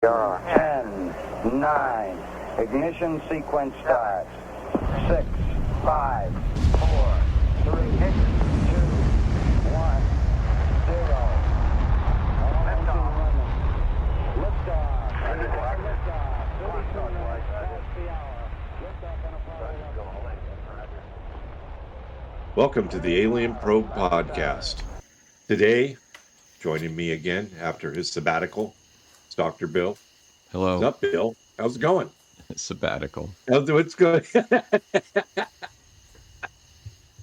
10, 9, ignition sequence starts. 6, 5, 4, 3, 2, 1, 0. Liftoff. Welcome to the Alien Probe Podcast. Today, joining me again after his sabbatical, it's Dr. Bill. Hello. What's up, Bill? How's it going? Sabbatical. What's good?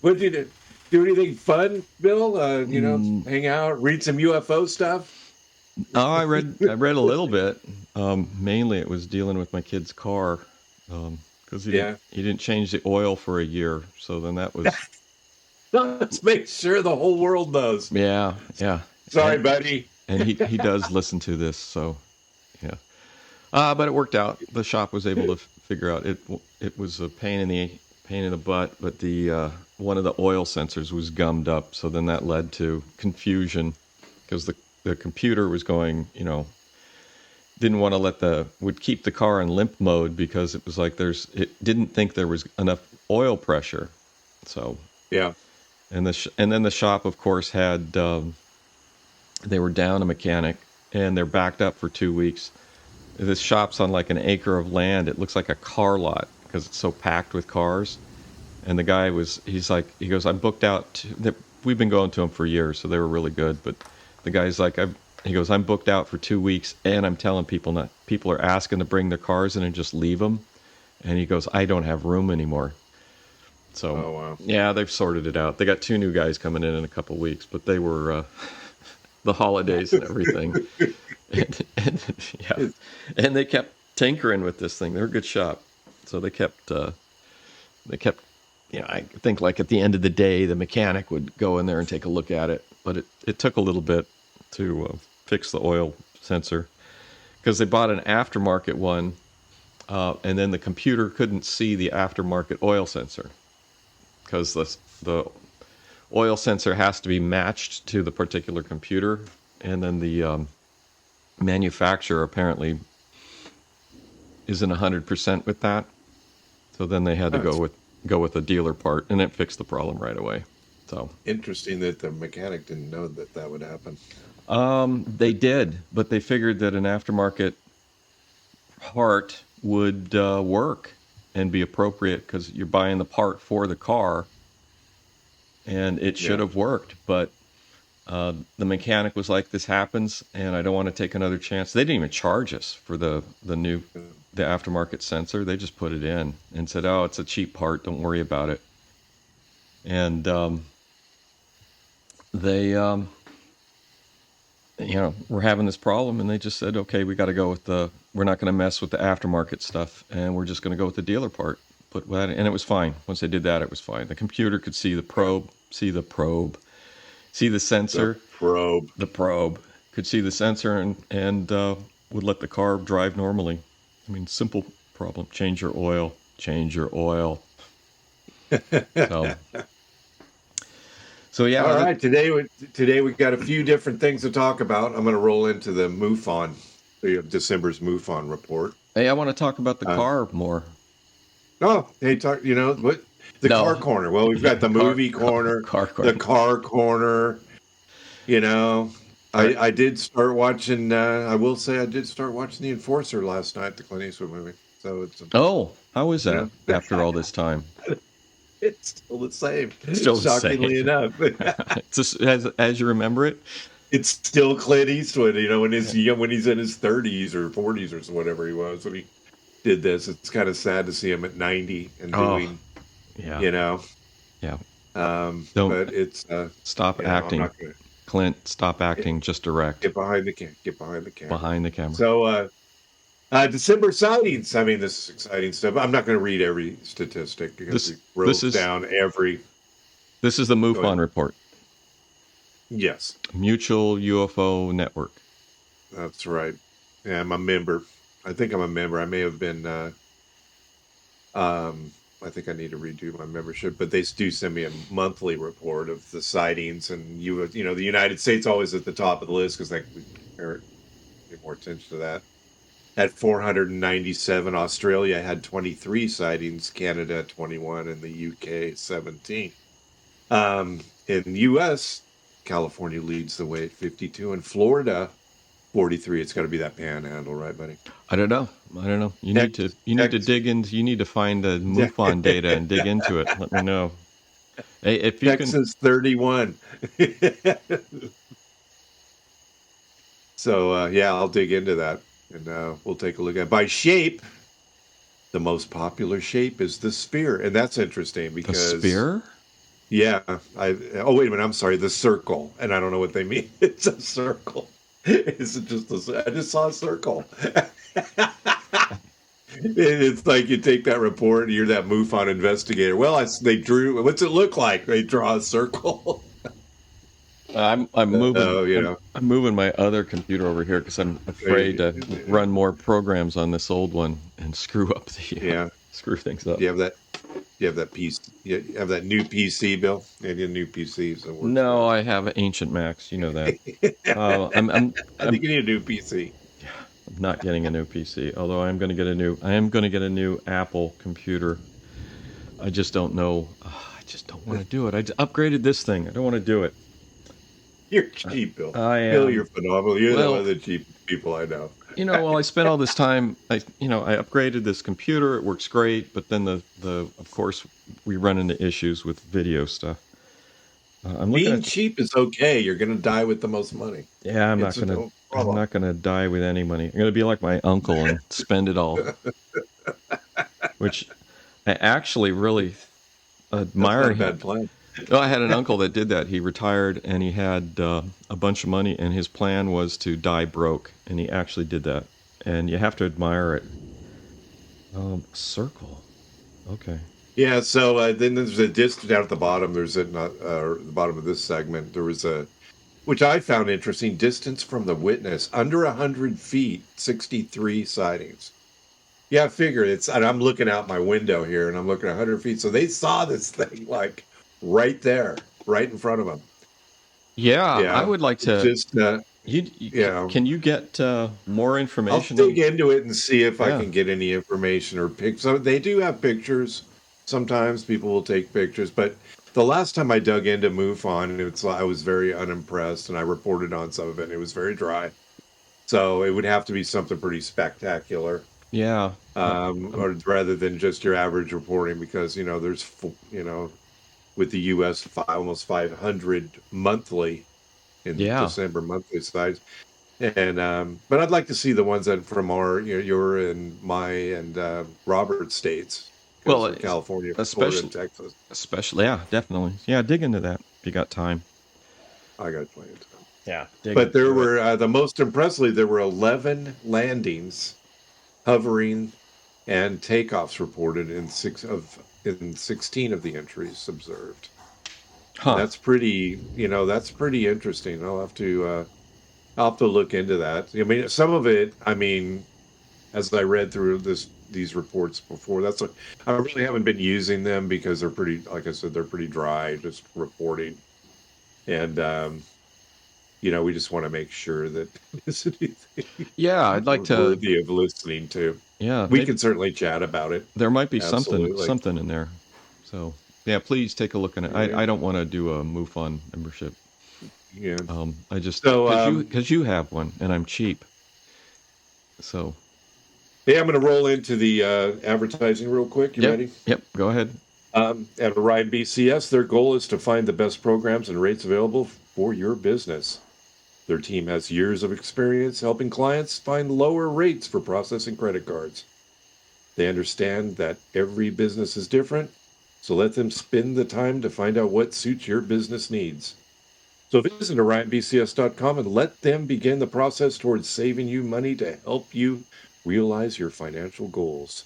What did you do? Anything fun, Bill? Hang out, read some UFO stuff? Oh, I read a little bit. Mainly it was dealing with my kid's car. Because he didn't change the oil for a year. So then that was... Let's make sure the whole world knows. Yeah. Sorry, buddy. And he does listen to this, so yeah. But it worked out. The shop was able to figure out it was a pain in the butt, but the one of the oil sensors was gummed up, so then that led to confusion because the computer was going, didn't want to would keep the car in limp mode because it was like it didn't think there was enough oil pressure. So yeah. And then the shop, of course, had they were down a mechanic, and they're backed up for 2 weeks. This shop's on like an acre of land. It looks like a car lot because it's so packed with cars. And the guy he goes, I'm booked out. We've been going to him for years, so they were really good. But the guy's like, he goes, I'm booked out for 2 weeks, and I'm telling people are asking to bring their cars in and just leave them. And he goes, I don't have room anymore. So, oh, wow. Yeah, they've sorted it out. They got 2 new guys coming in a couple of weeks, but they were the holidays and everything. and they kept tinkering with this thing. They're a good shop. So they kept, I think like at the end of the day, the mechanic would go in there and take a look at it. But it took a little bit to fix the oil sensor because they bought an aftermarket one, and then the computer couldn't see the aftermarket oil sensor. Because the oil sensor has to be matched to the particular computer, and then the manufacturer apparently isn't 100% with that. So then they had to go with a dealer part, and it fixed the problem right away. So interesting that the mechanic didn't know that would happen. They did, but they figured that an aftermarket part would work and be appropriate because you're buying the part for the car, and it should have worked. But the mechanic was like, "This happens, and I don't want to take another chance." They didn't even charge us for the aftermarket sensor. They just put it in and said, "Oh, it's a cheap part. Don't worry about it." And they, we're having this problem, and they just said, "Okay, we got to go with we're not going to mess with the aftermarket stuff, and we're just going to go with the dealer part." And it was fine. Once they did that, it was fine. The computer could see the probe, see the sensor. The probe could see the sensor and would let the car drive normally. I mean, simple problem. Change your oil. So yeah. All right. Today we got a few different things to talk about. I'm going to roll into the MUFON, December's MUFON report. Hey, I want to talk about the car more. Oh, hey, car corner. Well, we've got the movie corner, the car corner. I did start watching. I will say I did start watching The Enforcer last night, the Clint Eastwood movie. So it's how is that after all this time? It's still the same. Shockingly enough. Just, as you remember it, it's still Clint Eastwood. when he's in his 30s or 40s or whatever he was when he did this. It's kind of sad to see him at 90 and doing. Yeah. But it's stop acting, Clint. Stop acting. Just direct. Get behind the camera. So. December sightings. I mean, this is exciting stuff. I'm not going to read every statistic because we wrote down every. This is the MUFON report. Yes. Mutual UFO Network. That's right. Yeah, I'm a member. I think I'm a member. I may have been. I think I need to redo my membership, but they do send me a monthly report of the sightings, and the United States always at the top of the list because they pay more attention to that. at 497. Australia had 23 sightings, Canada 21, and the UK 17. In the U.S., California leads the way at 52, and Florida 43. It's got to be that panhandle, right, buddy? I don't know. You need to dig into. You need to find the MUFON data and dig into it. Let me know. Hey, if you Texas 31. So yeah, I'll dig into that, and we'll take a look at it. By shape. The most popular shape is the sphere, and that's interesting because the sphere. Yeah, oh wait a minute, I'm sorry, the circle, and I don't know what they mean. It's a circle. It's just I just saw a circle. It's like you take that report, and you're that MUFON investigator. Well, they drew. What's it look like? They draw a circle. I'm moving. I'm moving my other computer over here because I'm afraid to run more programs on this old one and screw up screw things up. You have that piece. You have that new PC, Bill. You have a new PC. So no, I have ancient Macs. You know that. I think you need a new PC. Yeah, I'm not getting a new PC. Although I am going to get a new Apple computer. I just don't know. I just don't want to do it. I upgraded this thing. I don't want to do it. You're cheap, Bill. I am. Bill, you're phenomenal. You're one of the cheap people I know. I spent all this time. I upgraded this computer. It works great, but then of course we run into issues with video stuff. Being cheap is okay. You're going to die with the most money. Yeah, I'm not going to die with any money. I'm going to be like my uncle and spend it all. Which I actually really admire. That's not a bad plan. Well, I had an uncle that did that. He retired and he had a bunch of money, and his plan was to die broke, and he actually did that. And you have to admire it. Circle. Okay. Yeah, so then there's a distance down at the bottom. There's the bottom of this segment. There was which I found interesting, distance from the witness, under 100 feet, 63 sightings. Yeah, figure and I'm looking out my window here, and I'm looking 100 feet. So they saw this thing like right there, right in front of them. Yeah, I would like to. Just, can you get more information? I'll dig into it and see if I can get any information or pics. So they do have pictures. Sometimes people will take pictures, but the last time I dug into MUFON, I was very unimpressed, and I reported on some of it. And it was very dry, so it would have to be something pretty spectacular. Yeah, or rather than just your average reporting, because there's with the U.S. Almost 500 monthly in December monthly sites, and but I'd like to see the ones that from your and my and Robert states. Well, California, especially Florida, Texas, especially definitely, dig into that if you got time. I got plenty of time. Yeah, but there were the most impressively there were 11 landings, hovering, and takeoffs reported in 16 of the entries observed. Huh. That's pretty. That's pretty interesting. I'll have to look into that. I mean, some of it. I mean, as I read through these reports before, I really haven't been using them because they're pretty. Like I said, they're pretty dry, just reporting, and we just want to make sure that there's anything. Yeah, I'd like to worthy of listening to. Yeah, we can certainly chat about it. There might be something in there. So yeah, please take a look at it. I don't want to do a MUFON membership. Yeah. I just because you have one and I'm cheap. So. Yeah, I'm going to roll into the advertising real quick. You ready? Yep. Go ahead. At Orion BCS, their goal is to find the best programs and rates available for your business. Their team has years of experience helping clients find lower rates for processing credit cards. They understand that every business is different, so let them spend the time to find out what suits your business needs. So visit OrionBCS.com and let them begin the process towards saving you money to help you realize your financial goals.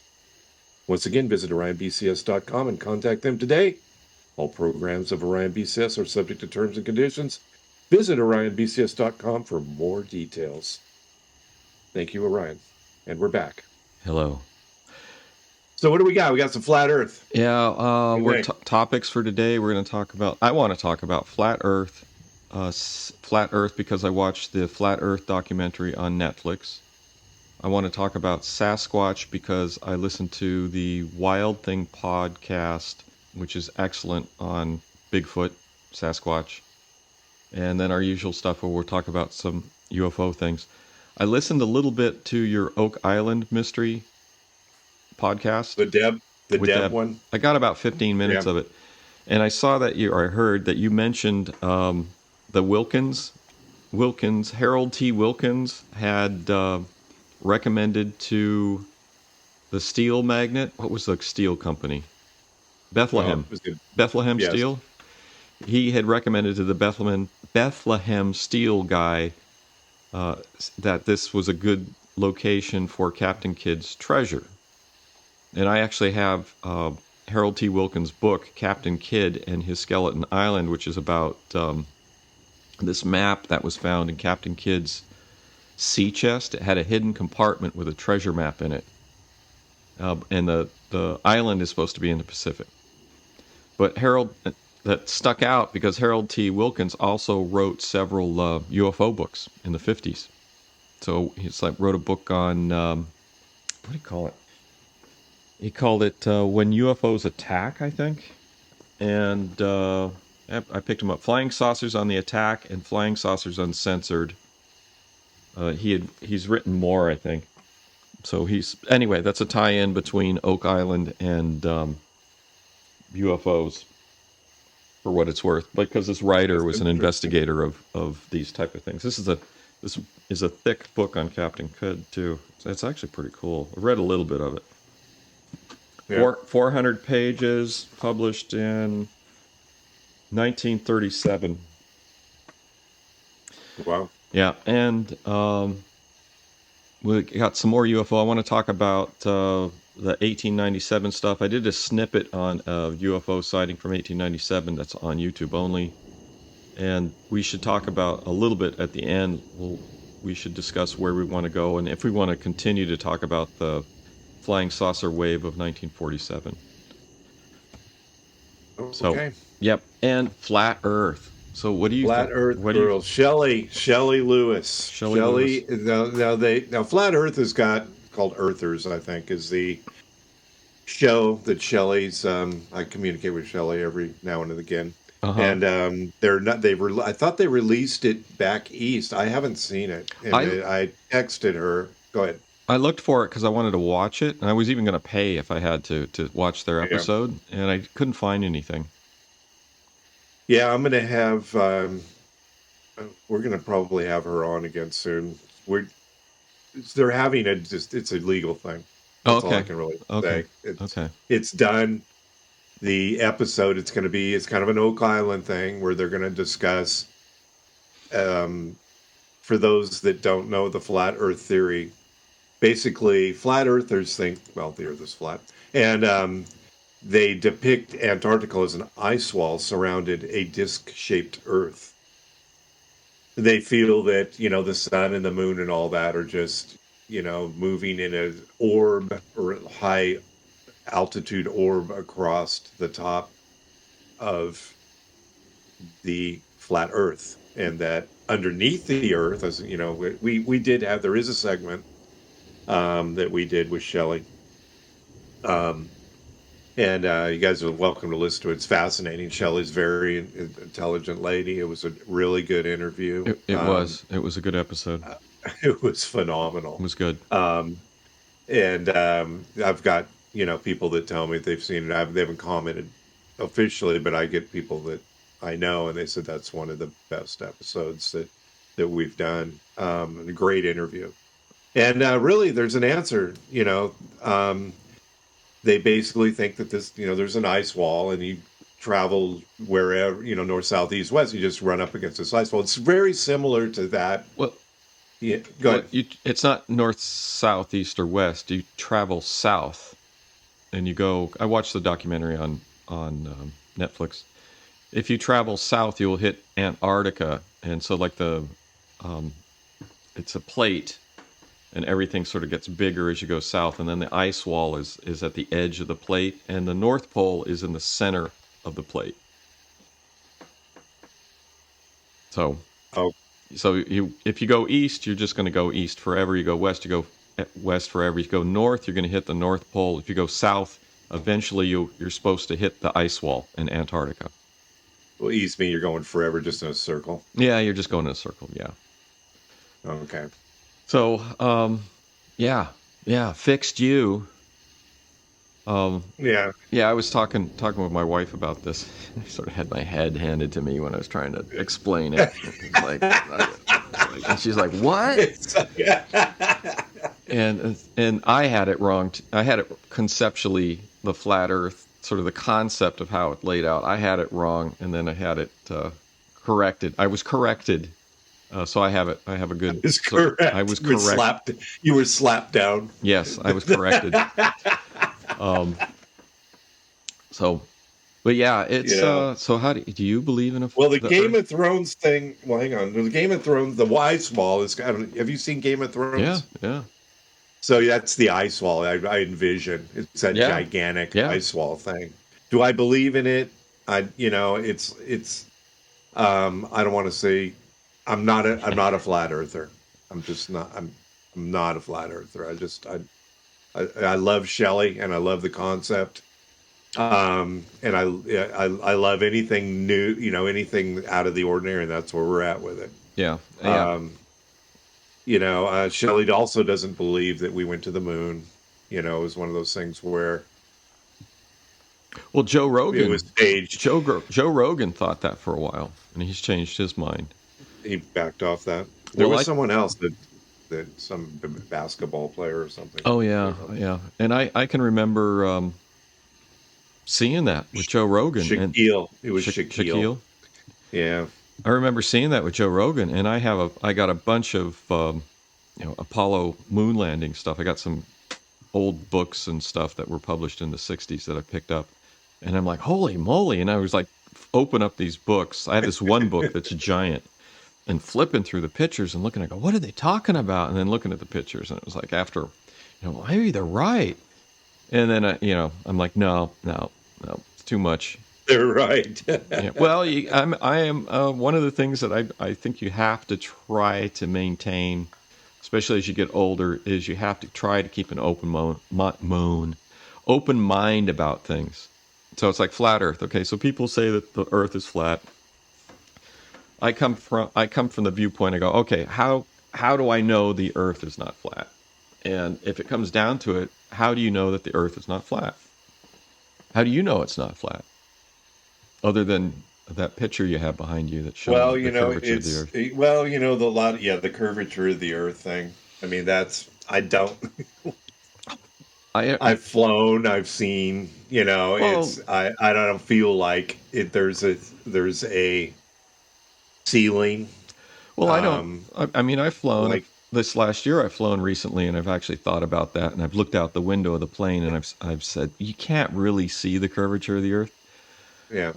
Once again, visit OrionBCS.com and contact them today. All programs of Orion BCS are subject to terms and conditions. Visit OrionBCS.com for more details. Thank you, Orion. And we're back. Hello. So what do we got? We got some flat Earth. Yeah, we're topics for today. We're going to talk about. I want to talk about flat Earth. Flat Earth because I watched the Flat Earth documentary on Netflix. I want to talk about Sasquatch because I listened to the Wild Thing podcast, which is excellent on Bigfoot, Sasquatch, and then our usual stuff where we'll talk about some UFO things. I listened a little bit to your Oak Island mystery podcast. The Deb one. I got about 15 minutes of it, and I saw that I heard that you mentioned the Wilkins, Harold T. Wilkins had recommended to the steel magnet. What was the steel company? Bethlehem. Bethlehem Yes. Steel. He had recommended to the Bethlehem Steel guy that this was a good location for Captain Kidd's treasure. And I actually have Harold T. Wilkins' book, Captain Kidd and His Skeleton Island, which is about this map that was found in Captain Kidd's sea chest. It had a hidden compartment with a treasure map in it. And the island is supposed to be in the Pacific. But that stuck out because Harold T. Wilkins also wrote several UFO books in the 50s. So he's wrote a book on, what do you call it? He called it When UFOs Attack, I think. And I picked him up. Flying Saucers on the Attack and Flying Saucers Uncensored. He's written more, I think. So anyway, that's a tie-in between Oak Island and UFOs, for what it's worth. Because this writer was an investigator of these type of things. This is a thick book on Captain Kidd too. It's actually pretty cool. I read a little bit of it. Yeah. 400 pages, published in 1937. Wow. Yeah, and we got some more UFO. I want to talk about the 1897 stuff. I did a snippet on a UFO sighting from 1897 that's on YouTube only. And we should talk about a little bit at the end. We should discuss where we want to go and if we want to continue to talk about the flying saucer wave of 1947. Okay. So, yep, and flat Earth. So what do you Flat think? Earth girl, Shelley Lewis. Now Flat Earth has got called Earthers, I think, is the show that Shelley's. I communicate with Shelley every now and again, and they're not. I thought they released it back east. I haven't seen it, and I texted her. Go ahead. I looked for it because I wanted to watch it, and I was even going to pay if I had to watch their episode, and I couldn't find anything. Yeah, I'm going to have. We're going to probably have her on again soon. They're having it's a legal thing. That's all I can really say. It's done. The episode it's kind of an Oak Island thing where they're going to discuss. For those that don't know the flat Earth theory, basically flat Earthers think the Earth is flat, and they depict Antarctica as an ice wall surrounded a disc-shaped Earth. They feel that, the sun and the moon and all that are just, moving in an orb or high altitude orb across the top of the flat Earth. And that underneath the Earth, as there is a segment that we did with Shelley. And you guys are welcome to listen to it. It's fascinating. Shelley's very intelligent lady. It was a really good interview. It was. It was a good episode. It was phenomenal. It was good. And I've got, people that tell me they've seen it. They haven't commented officially, but I get people that I know, and they said that's one of the best episodes that we've done. A great interview. And really, there's an answer, they basically think that this, there's an ice wall and you travel wherever, north, south, east, west, you just run up against this ice wall. It's very similar to that. Well, yeah, go ahead. It's not north, south, east, or west. You travel south and you go, I watched the documentary on Netflix. If you travel south, you'll hit Antarctica. And so it's a plate. And everything sort of gets bigger as you go south. And then the ice wall is at the edge of the plate. And the North Pole is in the center of the plate. So if you go east, you're just going to go east forever. You go west, you go west forever. If you go north, you're going to hit the North Pole. If you go south, eventually you're supposed to hit the ice wall in Antarctica. Well, east mean you're going forever just in a circle. Yeah, you're just going in a circle. Yeah. Okay. So, fixed you. Yeah. Yeah, I was talking with my wife about this. I sort of had my head handed to me when I was trying to explain it. It's like, and she's like, "What?" And I had it wrong. I had it conceptually, the flat Earth, sort of the concept of how it laid out. I had it wrong, and then I had it corrected. I was corrected. So I have it. I have a good. I was correct. You were slapped down. Yes, I was corrected. But yeah, it's so how do you believe in a? Well, the Game of Thrones thing. Well, hang on. The Game of Thrones, the ice wall is. Have you seen Game of Thrones? Yeah. So that's the ice wall I envision. It's that gigantic ice wall thing. Do I believe in it? It's. I don't want to say. I'm not a flat earther. I'm just not. I'm not a flat earther. I love Shelley and I love the concept. And I love anything new, anything out of the ordinary, and that's where we're at with it. Yeah. Shelley also doesn't believe that we went to the moon. It was one of those things where. Well, Joe Rogan. It was staged. Joe Rogan thought that for a while, and he's changed his mind. He backed off that. There was someone else that some basketball player or something. Oh yeah. And I can remember seeing that with Joe Rogan. Shaquille. It was Shaquille. Yeah. I remember seeing that with Joe Rogan, and I got a bunch of Apollo moon landing stuff. I got some old books and stuff that were published in the 60s that I picked up, and I'm like, holy moly! And I was like, open up these books. I had this one book that's giant. And flipping through the pictures and looking, I go, what are they talking about? And then looking at the pictures, and it was like, after, maybe they're right. And then, I'm like, no, it's too much. They're right. Yeah. Well, I am one of the things that I think you have to try to maintain, especially as you get older, is you have to try to keep an open mind about things. So it's like flat Earth. Okay, so people say that the Earth is flat. I come from the viewpoint. I go, okay, how do I know the Earth is not flat? And if it comes down to it, how do you know that the Earth is not flat? How do you know it's not flat? Other than that picture you have behind you that shows the curvature of the Earth. The curvature of the Earth thing. I mean, I've flown, I've seen. I don't feel like it. There's a ceiling. Well, I don't. I've flown this last year. I've flown recently, and I've actually thought about that. And I've looked out the window of the plane, and I've said you can't really see the curvature of the Earth. Yeah.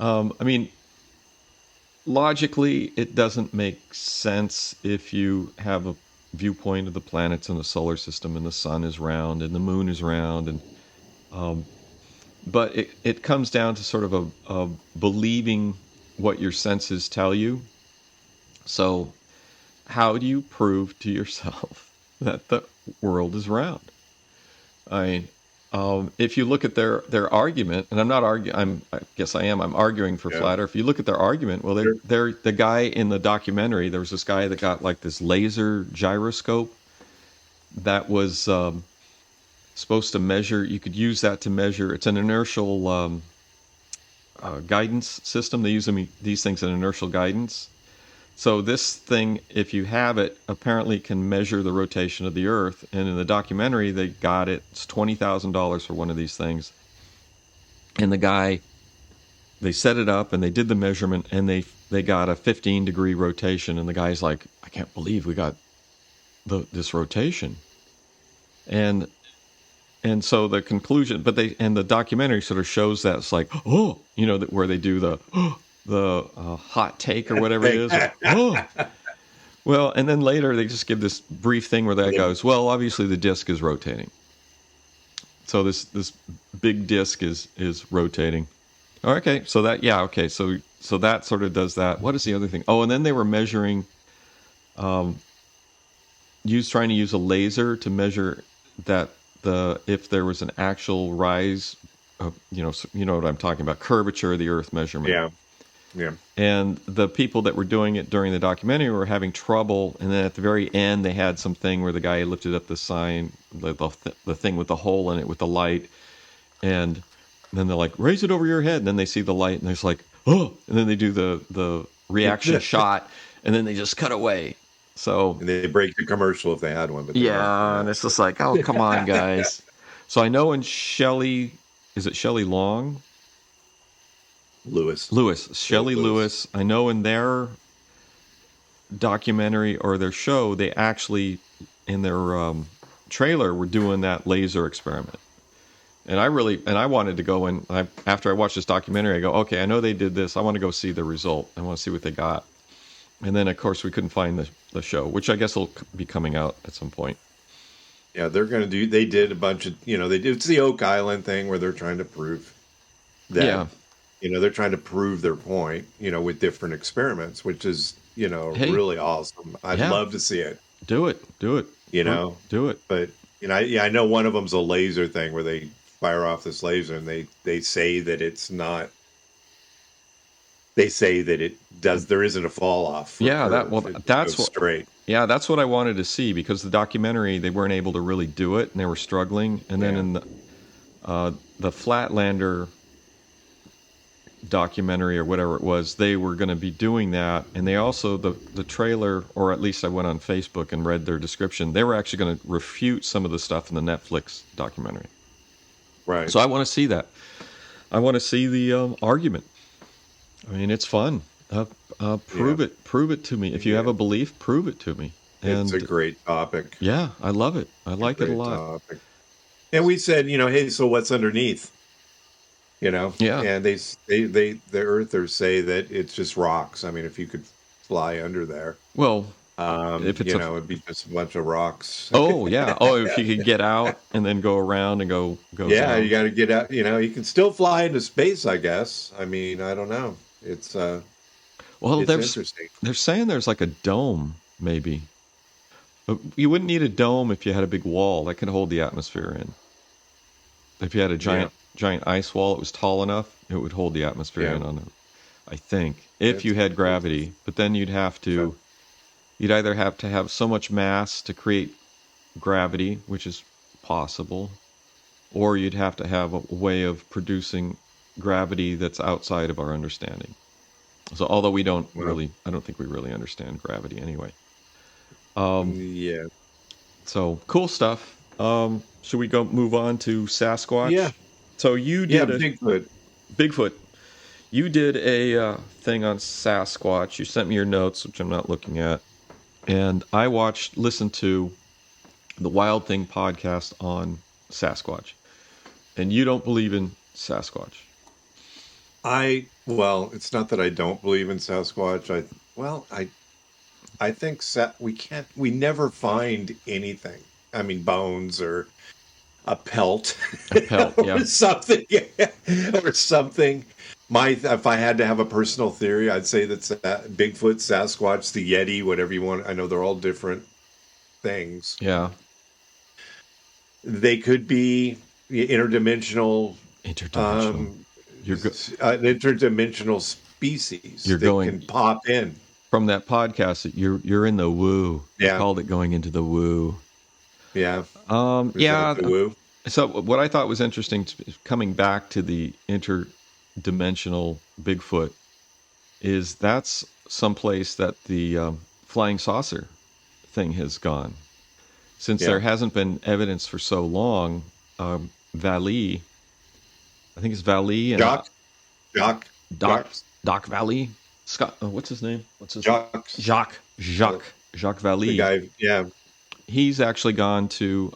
Logically, it doesn't make sense if you have a viewpoint of the planets in the solar system, and the sun is round, and the moon is round, and but it comes down to sort of a believing what your senses tell you. So, how do you prove to yourself that the world is round? If you look at their argument, and I'm not arguing. I guess I am. I'm arguing for flat Earth. If you look at their argument, well, they're the guy in the documentary. There was this guy that got like this laser gyroscope that was supposed to measure. You could use that to measure. It's an inertial guidance system. They use these things in inertial guidance. So this thing, if you have it, apparently can measure the rotation of the Earth. And in the documentary, they got it. It's $20,000 for one of these things. And the guy, they set it up and they did the measurement, and they got a 15-degree rotation. And the guy's like, I can't believe we got this rotation. And so the conclusion, the documentary sort of shows that it's like, where they do the hot take or whatever it is. Well, and then later they just give this brief thing where that goes, well, obviously the disk is rotating. So this big disk is rotating. Okay, so that so that sort of does that. What is the other thing? Oh, and then they were measuring, trying to use a laser to measure that if there was an actual rise of, you know what I'm talking about, curvature of the Earth measurement. Yeah. Yeah. And the people that were doing it during the documentary were having trouble. And then at the very end, they had something where the guy lifted up the sign, the thing with the hole in it with the light. And then they're like, raise it over your head. And then they see the light and there's like, oh, and then they do the reaction shot and then they just cut away. So And they break the commercial if they had one. But yeah, and it's just like, oh, come on, guys. So I know in is it Shelley Long? Lewis. Shelley Lewis. I know in their documentary or their show, they actually, in their trailer, were doing that laser experiment. And I wanted to go in, after I watched this documentary, I go, okay, I know they did this. I want to go see the result. I want to see what they got. And then, of course, we couldn't find the show, which I guess will be coming out at some point. Yeah, they did a bunch of, it's the Oak Island thing where they're trying to prove that. Yeah. They're trying to prove their point, with different experiments, which is, really awesome. I'd love to see it. Do it. Do it. But, I know one of them's a laser thing where they fire off this laser and they say that it's not, they say that there isn't a fall off. That's what, straight. Yeah, that's what I wanted to see because the documentary, they weren't able to really do it and they were struggling. And then in the Flatlander documentary or whatever it was, they were going to be doing that. And they also, the trailer, or at least I went on Facebook and read their description, they were actually going to refute some of the stuff in the Netflix documentary. Right. So I want to see that. I want to see the argument. I mean, it's fun. Prove it to me. If you have a belief, prove it to me. And it's a great topic. Yeah, I love it. I like it a lot. Topic. And we said, hey, so what's underneath? Yeah. And the earthers say that it's just rocks. I mean, if you could fly under there, well, if it's it'd be just a bunch of rocks. Oh yeah. Oh, if you could get out and then go around and go. Yeah, down. You got to get out. You can still fly into space, I guess. I mean, I don't know. It's it's interesting. They're saying there's like a dome, maybe. But you wouldn't need a dome if you had a big wall that could hold the atmosphere in. If you had a giant ice wall, it was tall enough, it would hold the atmosphere in on it. I think if you had gravity, but then you'd either have to have so much mass to create gravity, which is possible, or you'd have to have a way of producing gravity that's outside of our understanding. So although I don't think we really understand gravity anyway. Yeah. So cool stuff. Should we move on to Sasquatch? Yeah. So you did Bigfoot. You did a thing on Sasquatch. You sent me your notes, which I'm not looking at. And I listened to the Wild Thing podcast on Sasquatch. And you don't believe in Sasquatch. It's not that I don't believe in Sasquatch. I think we never find anything. I mean, bones or a pelt. Yeah. Or something. Or something. If I had to have a personal theory, I'd say that Bigfoot, Sasquatch, the Yeti, whatever you want. I know they're all different things. Yeah. They could be interdimensional. an interdimensional species. Can pop in. From that podcast, you're in the woo. Yeah. You called it going into the woo. Yeah. The woo. So what I thought was interesting, coming back to the interdimensional Bigfoot, is that's someplace that the flying saucer thing has gone. Since there hasn't been evidence for so long, Vallée, I think it's Vallée and Doc Vallée. Scott, what's his name? Jacques Vallée. The guy, yeah. He's actually gone to,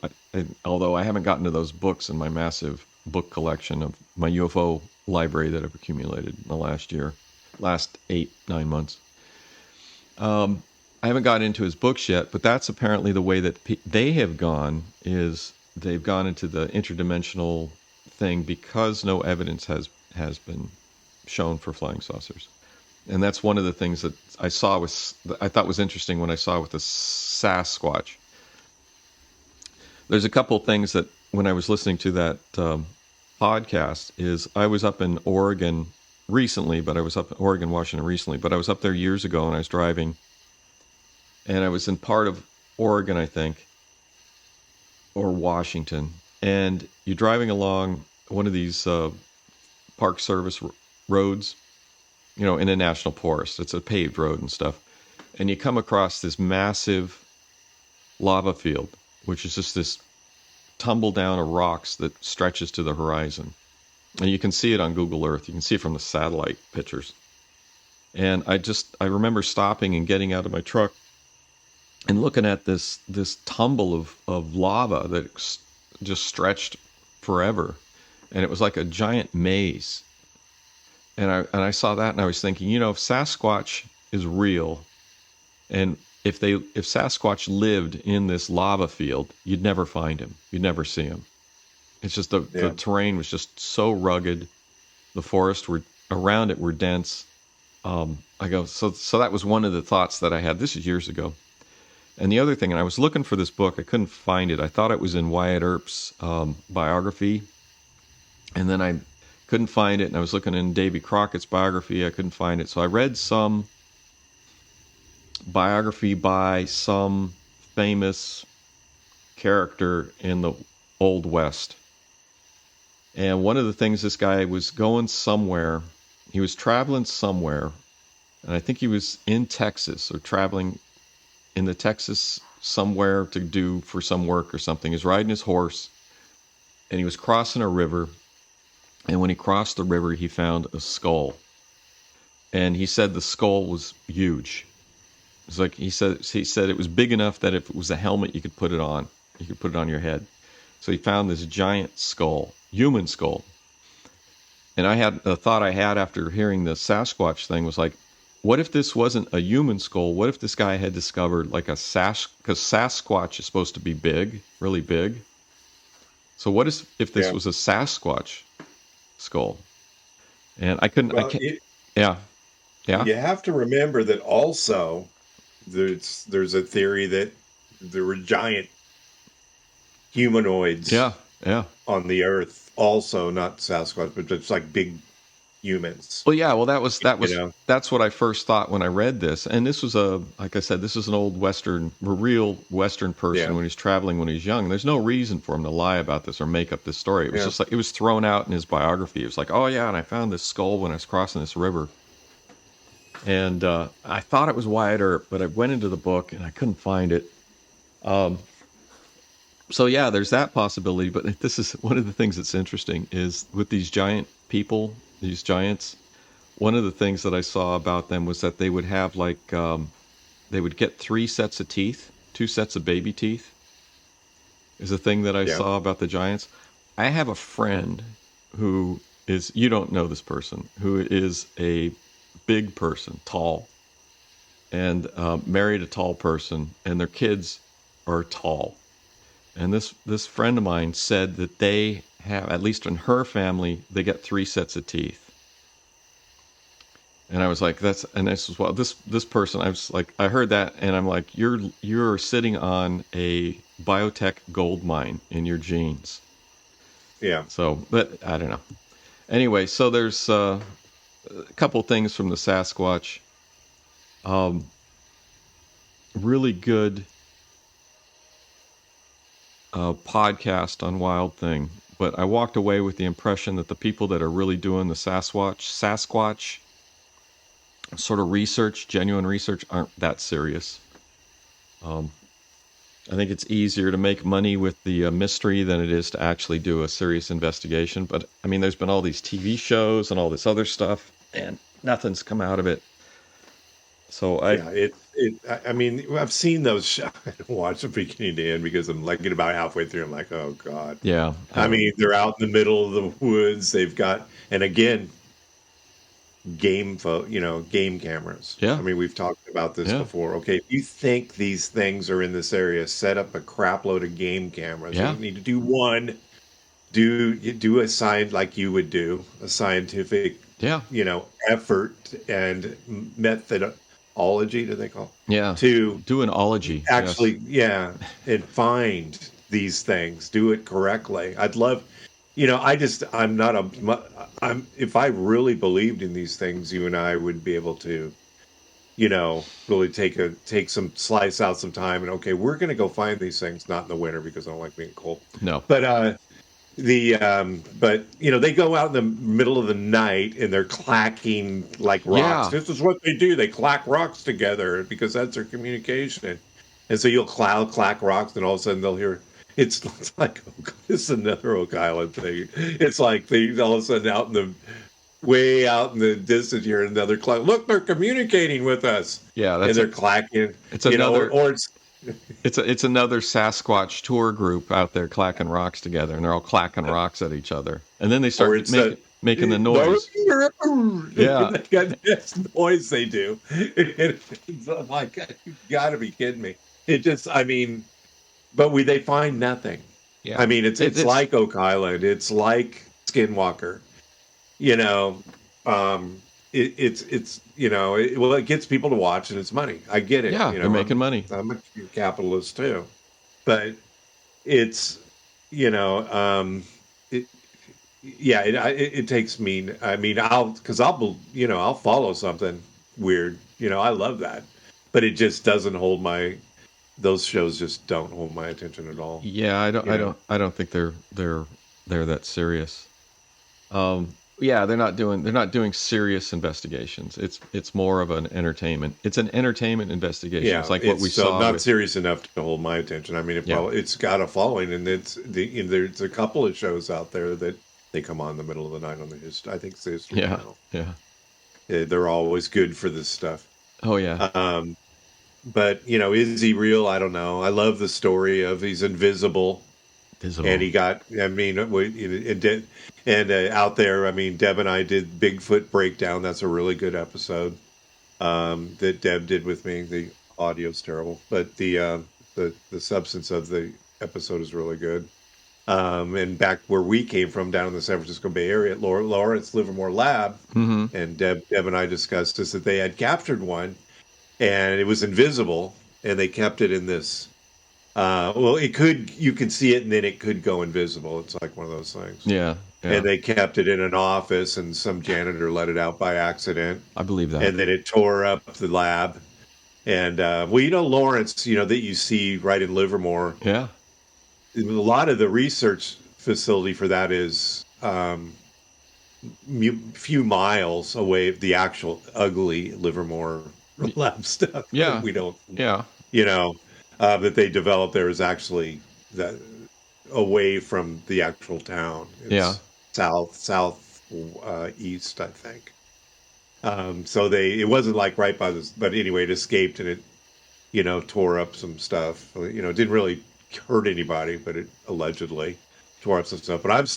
although I haven't gotten to those books in my massive book collection of my UFO library that I've accumulated in the last 8-9 months. I haven't gotten into his books yet, but that's apparently the way that they have gone, is they've gone into the interdimensional thing because no evidence has been shown for flying saucers. And that's one of the things that I thought was interesting when I saw with the Sasquatch. There's a couple things that when I was listening to that podcast is I was up in Oregon recently, but I was up in Oregon, Washington recently, but I was up there years ago and I was driving, and I was in part of Oregon, I think, or Washington, and you're driving along one of these Park Service roads, in a national forest. It's a paved road and stuff. And you come across this massive lava field, which is just this tumble down of rocks that stretches to the horizon. And you can see it on Google Earth. You can see it from the satellite pictures. And I remember stopping and getting out of my truck and looking at this tumble of lava that just stretched forever. And it was like a giant maze. And I saw that and I was thinking, if Sasquatch is real, and if Sasquatch lived in this lava field, you'd never find him. You'd never see him. It's just the terrain was just so rugged. The forests around it were dense. So that was one of the thoughts that I had. This is years ago. And the other thing, and I was looking for this book, I couldn't find it. I thought it was in Wyatt Earp's biography, and then I couldn't find it. And I was looking in Davy Crockett's biography, I couldn't find it. So I read some biography by some famous character in the Old West. And one of the things, this guy was going somewhere, he was traveling somewhere, and I think he was in Texas or traveling in the Texas somewhere to do for some work or something. He was riding his horse, and he was crossing a river, and when he crossed the river, he found a skull. And he said the skull was huge. It's like he said it was big enough that if it was a helmet, you could put it on. You could put it on your head. So he found this giant skull, human skull. And I had a thought I had after hearing the Sasquatch thing was like, what if this wasn't a human skull? What if this guy had discovered like because Sasquatch is supposed to be big, really big. So what if this was a Sasquatch skull? And I couldn't. Yeah. You have to remember that also there's a theory that there were giant humanoids. On the Earth, also not Sasquatch, but just like big humans. Well, yeah. Well, that's what I first thought when I read this. And this was like I said, this is an old real Western person when he's traveling when he's young. There's no reason for him to lie about this or make up this story. It was just like it was thrown out in his biography. It was like, oh yeah, and I found this skull when I was crossing this river. And I thought it was Wyatt Earp, but I went into the book and I couldn't find it. So yeah, there's that possibility. But this is one of the things that's interesting is with these giant people, these giants. One of the things that I saw about them was that they would have they would get 3 sets of teeth, 2 sets of baby teeth. Is a thing that I saw about the giants. I have a friend who is, you don't know this person, who is a big person, tall, and married a tall person, and their kids are tall. And this friend of mine said that they have, at least in her family, they get 3 sets of teeth. And I was like, this person, I was like, I heard that, and I'm like, you're sitting on a biotech gold mine in your genes. Yeah. So, but I don't know. Anyway, so there's a couple things from the Sasquatch. Really good podcast on Wild Thing, but I walked away with the impression that the people that are really doing the Sasquatch sort of research, genuine research, aren't that serious. I think it's easier to make money with the mystery than it is to actually do a serious investigation. But I mean, there's been all these TV shows and all this other stuff, and nothing's come out of it. So I mean, I've seen those shows. I don't watch them beginning to end because I'm like about halfway through. I'm like, oh God. Yeah. I mean, they're out in the middle of the woods. They've got, and again, game cameras. Yeah. I mean, we've talked about this before. Okay, if you think these things are in this area, set up a crap load of game cameras. Yeah. You need to do one. Do a like you would do a scientific, effort and methodology. Do they call? Yeah. To do an ology. Actually, and find these things, do it correctly. I'd love, I'm not if I really believed in these things, you and I would be able to, really take some slice out some time and, okay, we're going to go find these things, not in the winter because I don't like being cold. No. But, they go out in the middle of the night and they're clacking like rocks. Yeah. This is what they do. They clack rocks together because that's their communication. And so you'll clack rocks, and all of a sudden they'll hear. It's like it's another Oak Island thing. It's like they all of a sudden way out in the distance, you hear another clack. Look, they're communicating with us. Yeah, and they're clacking. It's another, or it's. It's another Sasquatch tour group out there clacking rocks together, and they're all clacking rocks at each other, and then they start making the noise. Yeah, that noise they do. It's like, you got to be kidding me. It just, but they find nothing. Yeah, it's like Oak Island. It's like Skinwalker. It gets people to watch, and it's money. I get it. Yeah, they're making money. I'm a capitalist too, but it's, it takes me. I'll follow something weird. I love that, but it just doesn't hold those shows just don't hold my attention at all. Yeah, I don't think they're that serious. Yeah, they're not doing serious investigations. It's more of an entertainment. It's an entertainment investigation. Yeah, it's like what we saw. Not serious enough to hold my attention. It's got a following, and there's a couple of shows out there that they come on in the middle of the night on the History. I think it's the History Channel. Yeah. They're always good for this stuff. Oh yeah. But is he real? I don't know. I love the story of he's invisible. And he got, out there, Deb and I did Bigfoot Breakdown. That's a really good episode that Deb did with me. The audio's terrible, but the substance of the episode is really good. And back where we came from, down in the San Francisco Bay Area at Lawrence Livermore Lab, and Deb and I discussed this, that they had captured one, and it was invisible, and they kept it in this. You could see it, and then it could go invisible. It's like one of those things. Yeah. And they kept it in an office, and some janitor let it out by accident. I believe that. And then it tore up the lab. And, Lawrence, that you see right in Livermore. Yeah. A lot of the research facility for that is few miles away of the actual ugly Livermore lab stuff. Yeah. We don't. Yeah. That they developed there is actually that away from the actual town. It's southeast, I think. So it wasn't like right by this, but anyway, it escaped, and it, tore up some stuff. It didn't really hurt anybody, but it allegedly tore up some stuff. But I'm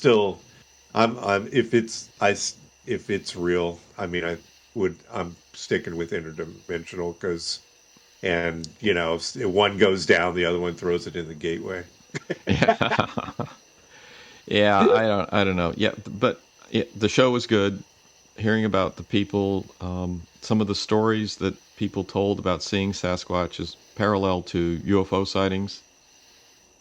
if it's real, I'm sticking with interdimensional and if one goes down, the other one throws it in the gateway. Yeah, I don't know. Yeah, but the show was good. Hearing about the people, some of the stories that people told about seeing Sasquatch is parallel to UFO sightings.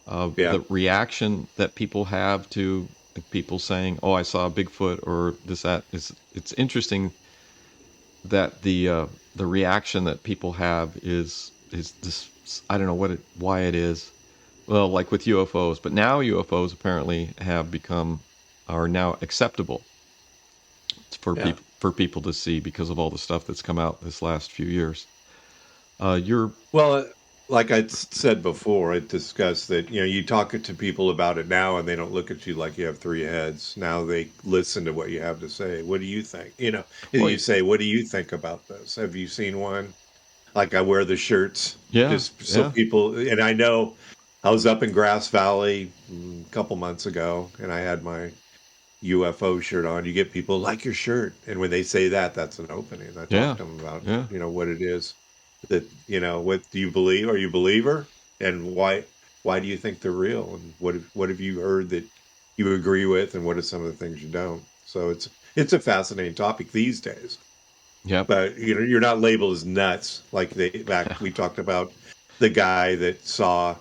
The reaction that people have to people saying, "Oh, I saw a Bigfoot," or this, that. It's interesting that the reaction that people have is this. I don't know why it is. Well, like with UFOs, but now UFOs apparently are now acceptable for people to see because of all the stuff that's come out this last few years. Like I said before, I discussed that you talk to people about it now, and they don't look at you like you have three heads. Now they listen to what you have to say. What do you think? You say, "What do you think about this? Have you seen one?" Like I wear the shirts, just so people. And I know I was up in Grass Valley a couple months ago, and I had my UFO shirt on. You get people like your shirt, and when they say that, that's an opening. I talk to them about what it is. That what do you believe? Are you a believer? And why do you think they're real? And what have you heard that you agree with? And what are some of the things you don't? So it's a fascinating topic these days. Yeah. But you're not labeled as nuts like we talked about the guy that saw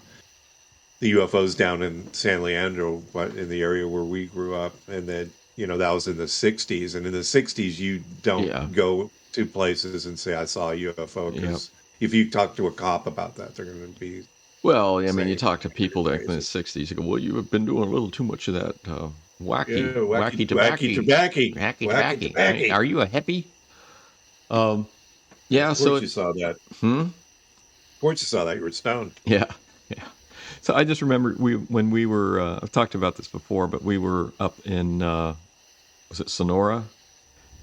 the UFOs down in San Leandro, in the area where we grew up, and then that was in the '60s, and in the '60s you Yeah. don't go to places and say I saw a UFO, because if you talk to a cop about that, they're going to be Well, I mean, you saying talk to people you're back in the crazy. '60s. You go, well, you have been doing a little too much of that Yeah, wacky wacky tobacco, tobacco. right? Are you a hippie? Yeah. Of So course it, you saw that. hmm? Of course you saw that. You were stoned. Yeah, yeah. So I just remember when we were. I've talked about this before, but we were up in was it Sonora,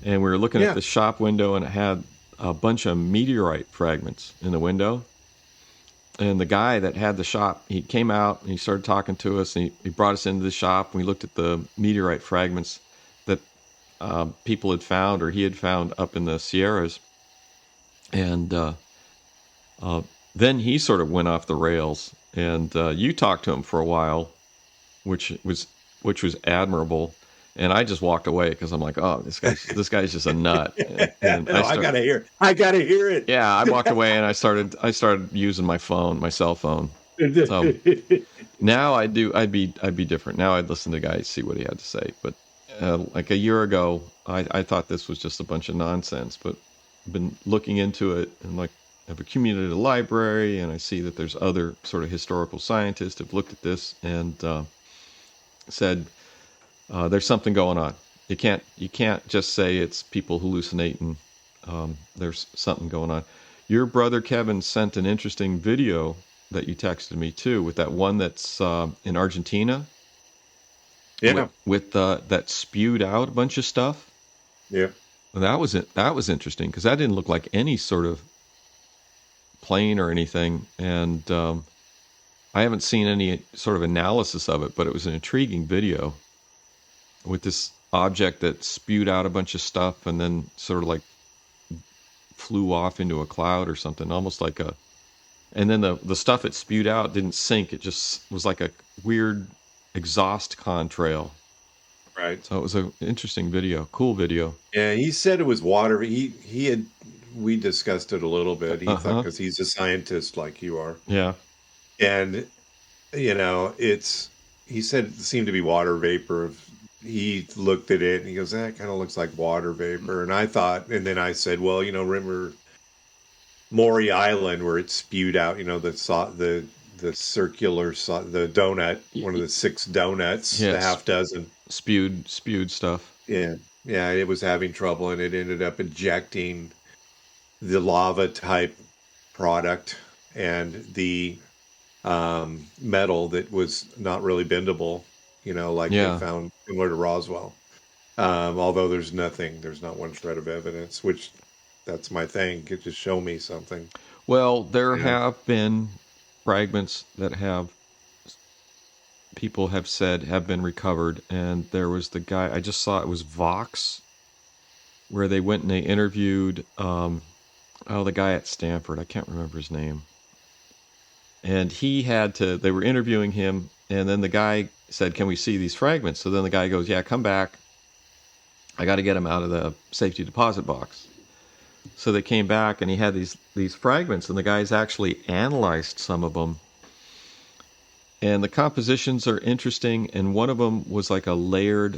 and we were looking at Yeah. the shop window, and it had a bunch of meteorite fragments in the window. And the guy that had the shop, he came out and he started talking to us, and he brought us into the shop, and we looked at the meteorite fragments that people had found, or he had found up in the Sierras. And then he sort of went off the rails, and you talked to him for a while, which was admirable. And I just walked away because I'm like, oh, this guy's just a nut. And No, I gotta hear it. yeah, I walked away and I started using my cell phone. So now I'd be different. Now I'd listen to the guy, see what he had to say. But like a year ago, I thought this was just a bunch of nonsense. But I've been looking into it, and like I've accumulated a library, and I see that there's other sort of historical scientists have looked at this and said there's something going on. You can't just say it's people hallucinating. There's something going on. Your brother Kevin sent an interesting video that you texted me too, with that one that's in Argentina. Yeah. With that spewed out a bunch of stuff. Yeah. And that was it. That was interesting because that didn't look like any sort of plane or anything, and I haven't seen any sort of analysis of it, but it was an intriguing video with this object that spewed out a bunch of stuff and then sort of like flew off into a cloud or something, almost like and then the stuff it spewed out didn't sink. It just was like a weird exhaust contrail. Right. So it was an interesting video, cool video. Yeah, he said it was water. We discussed it a little bit. He thought, because he's a scientist like you are. Yeah. And, he said it seemed to be water vapor. He looked at it and he goes, that kind of looks like water vapor. And I thought, and then I said, well, remember Maury Island where it spewed out, the circular, the donut, one of the 6 donuts, yes. The half dozen. Spewed stuff. Yeah. Yeah, it was having trouble, and it ended up injecting the lava type product and the metal that was not really bendable, they found similar to Roswell. Although there's not one shred of evidence, which that's my thing. Just show me something. Well, there have been fragments that people have said have been recovered, and there was the guy I just saw, it was Vox, where they went and they interviewed the guy at Stanford. I can't remember his name. And they were interviewing him, and then the guy said, can we see these fragments? So then the guy goes, yeah, come back. I got to get him out of the safety deposit box. So they came back, and he had these fragments, and the guys actually analyzed some of them. And the compositions are interesting, and one of them was like a metal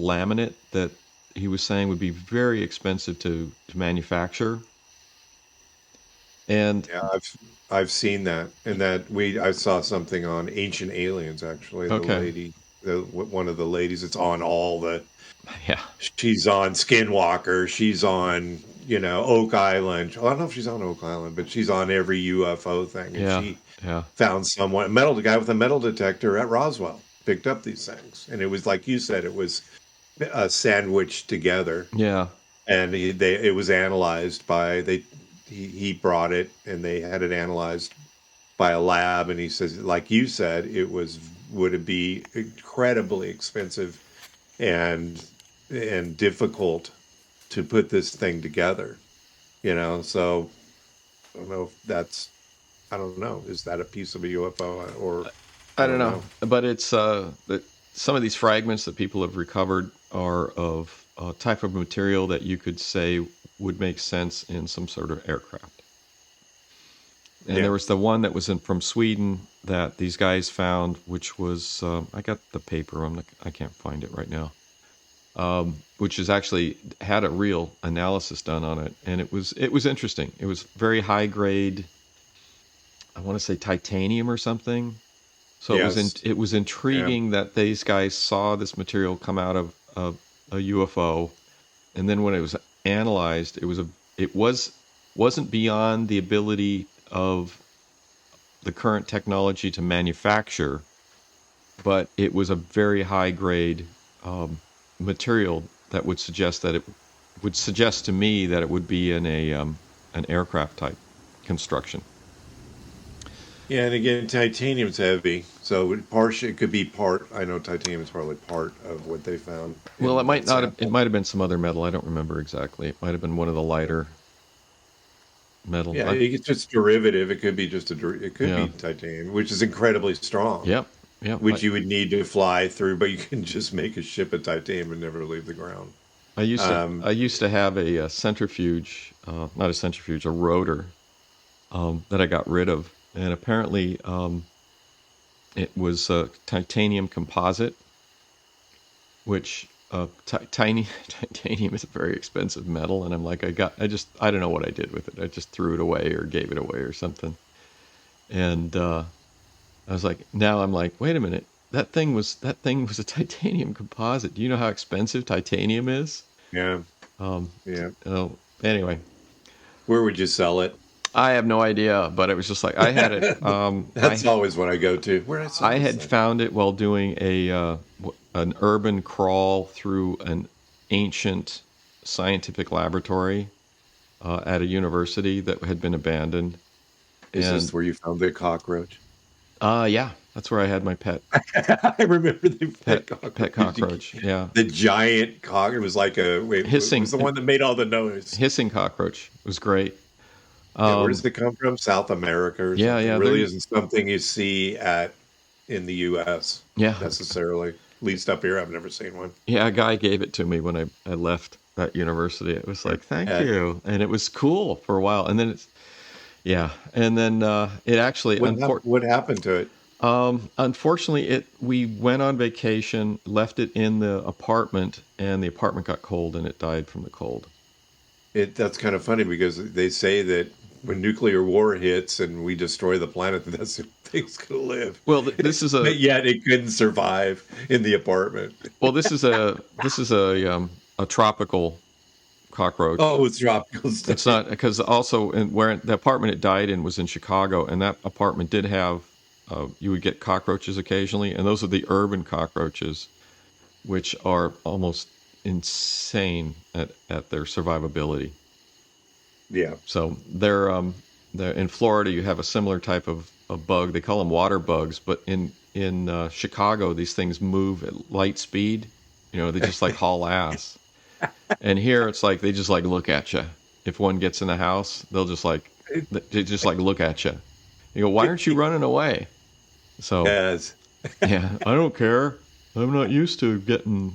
laminate that he was saying would be very expensive to manufacture. And yeah, I've seen that, and I saw something on Ancient Aliens, actually. The lady, one of the ladies, it's on all the. Yeah. She's on Skinwalker. She's on, Oak Island. I don't know if she's on Oak Island, but she's on every UFO thing. And she found a guy with a metal detector at Roswell picked up these things, and it was like you said, it was sandwiched together. Yeah. And it was analyzed he brought it, and they had it analyzed by a lab, and he says, like you said, would be incredibly expensive and difficult to put this thing together, so I don't know if is that a piece of a UFO or I don't know. But it's that some of these fragments that people have recovered are of a type of material that you could say would make sense in some sort of aircraft. And there was the one that was from Sweden, that these guys found, which was I got the paper. I can't find it right now. Which is actually had a real analysis done on it, and it was interesting. It was very high grade. I want to say titanium or something. So Yes. it was intriguing that these guys saw this material come out of a UFO, and then when it was analyzed, it wasn't beyond the ability of the current technology to manufacture, but it was a very high grade material that would suggest to me that it would be in an aircraft type construction. Yeah, and again, titanium's heavy, so it could be part. I know titanium is probably part of what they found. Well, it might not. It might have been some other metal. I don't remember exactly. It might have been one of the lighter metal. Yeah, it's just derivative. It could be just it could be titanium, which is incredibly strong. Yep. Which you would need to fly through, but you can just make a ship of titanium and never leave the ground. I used to have a centrifuge, not a centrifuge, a rotor that I got rid of, and apparently it was a titanium composite, which titanium is a very expensive metal, and I'm like, I don't know what I did with it. I just threw it away or gave it away or something, and I was like, now I'm like, wait a minute, that thing was a titanium composite. Do you know how expensive titanium is? Yeah. Yeah. Oh, anyway. Where would you sell it? I have no idea, but it was just like I had it. That's always what I go to. Where I had found it while doing an urban crawl through an ancient scientific laboratory at a university that had been abandoned. Is this where you found the cockroach? Yeah, that's where I had my pet. I remember the pet cockroach. Yeah, the giant cockroach. It was like hissing. It was the one that made all the noise. Hissing cockroach. It was great. Where does it come from? South America. Or yeah. It really isn't something you see in the U.S. Yeah, necessarily. At least up here, I've never seen one. Yeah, a guy gave it to me when I left that university. It was like, thank you, and it was cool for a while, and then it actually. What happened to it? Unfortunately, we went on vacation, left it in the apartment, and the apartment got cold, and it died from the cold. That's kind of funny because they say that when nuclear war hits and we destroy the planet, that's the thing's going to live. Well, this is but yet it couldn't survive in the apartment. Well, this is a tropical cockroach. Oh, it's tropical stuff. It's not, because also where the apartment it died in was in Chicago, and that apartment did have you would get cockroaches occasionally, and those are the urban cockroaches, which are almost insane at their survivability. Yeah. So they're in Florida. You have a similar type of bug. They call them water bugs, but in Chicago, these things move at light speed. They just like haul ass. And here it's like they just like look at you. If one gets in the house, they just like look at you. You go, why aren't you running away? So yes. Yeah, I don't care. I'm not used to getting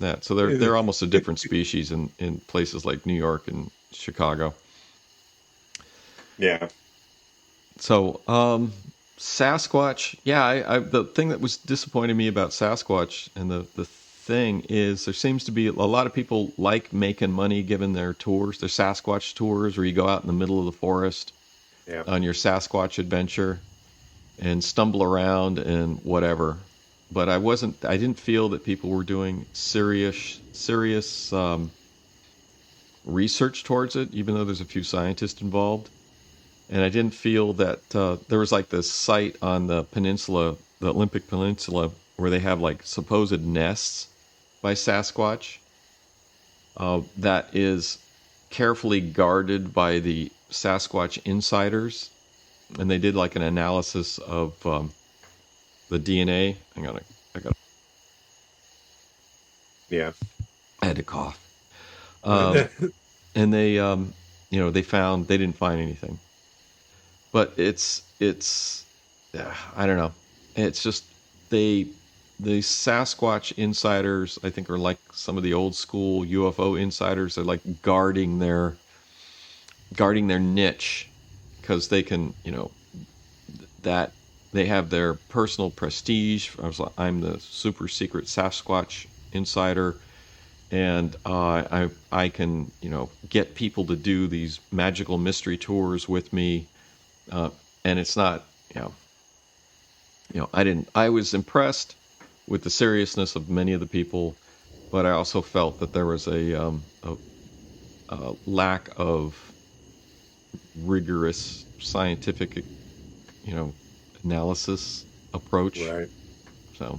that. So they're almost a different species in places like New York and Chicago. Yeah. So Sasquatch, yeah, the thing that was disappointing me about Sasquatch and the thing is there seems to be a lot of people like making money giving their tours, their Sasquatch tours, where you go out in the middle of the forest on your Sasquatch adventure and stumble around and whatever. But I didn't feel that people were doing serious research towards it, even though there's a few scientists involved. And I didn't feel that there was like this site on the peninsula, the Olympic Peninsula, where they have like supposed nests by Sasquatch that is carefully guarded by the Sasquatch insiders. And they did like an analysis of the DNA. Hang on, I got. Yeah. I had to cough. And they, they didn't find anything. But it's I don't know. It's just the Sasquatch insiders, I think, are like some of the old school UFO insiders. They're like guarding their niche because they can, that they have their personal prestige. I'm the super secret Sasquatch insider, and I can get people to do these magical mystery tours with me, and it's not I was impressed with the seriousness of many of the people, but I also felt that there was a lack of rigorous scientific analysis approach. Right. So,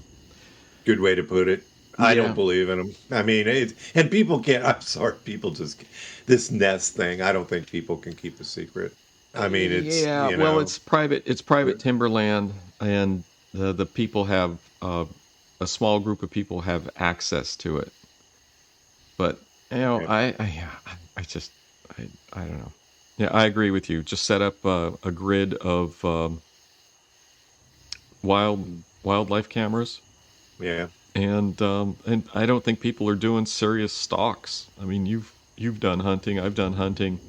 good way to put it. Yeah. I don't believe in them. I mean, and people can't. I'm sorry, people just this nest thing. I don't think people can keep a secret. I mean, it's well, it's private. It's private timberland, and the people have a small group of people have access to it. But I don't know. Yeah, I agree with you. Just set up a grid of wildlife cameras. Yeah. And I don't think people are doing serious stalks. I mean, you've done hunting. I've done hunting.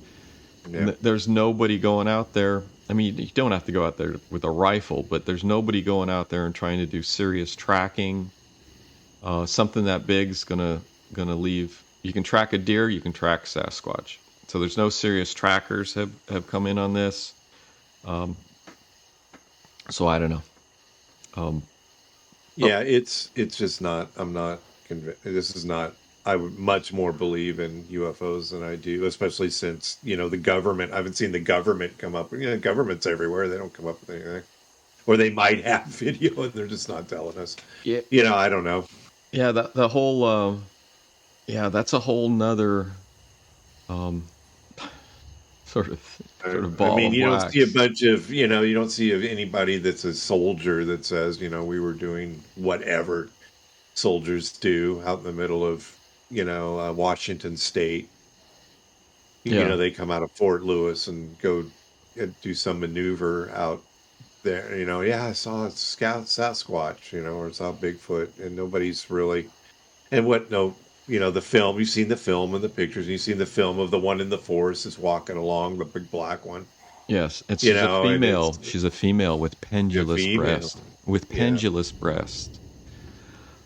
Yeah. There's nobody going out there. I mean, you don't have to go out there with a rifle, but there's nobody going out there and trying to do serious tracking. Something that big's gonna leave. You can track a deer. You can track Sasquatch. So there's no serious trackers have come in on this. So I don't know. Yeah, it's just not. I'm not convinced. This is not. I would much more believe in UFOs than I do, especially since the government. I haven't seen the government come up. Government's everywhere. They don't come up with anything, or they might have video and they're just not telling us. Yeah. I don't know. Yeah, the whole. That's a whole nother. Sort of ball. I mean, of you wax. don't see a bunch of, you don't see anybody that's a soldier that says, we were doing whatever soldiers do out in the middle of, Washington State. Yeah. They come out of Fort Lewis and go and do some maneuver out there. I saw a Sasquatch, or saw Bigfoot, and nobody's really. And the film, you've seen the film and the pictures, and you've seen the film of the one in the forest that's walking along, the big black one. Yes, she's a female. She's a female with pendulous breast. With pendulous breast.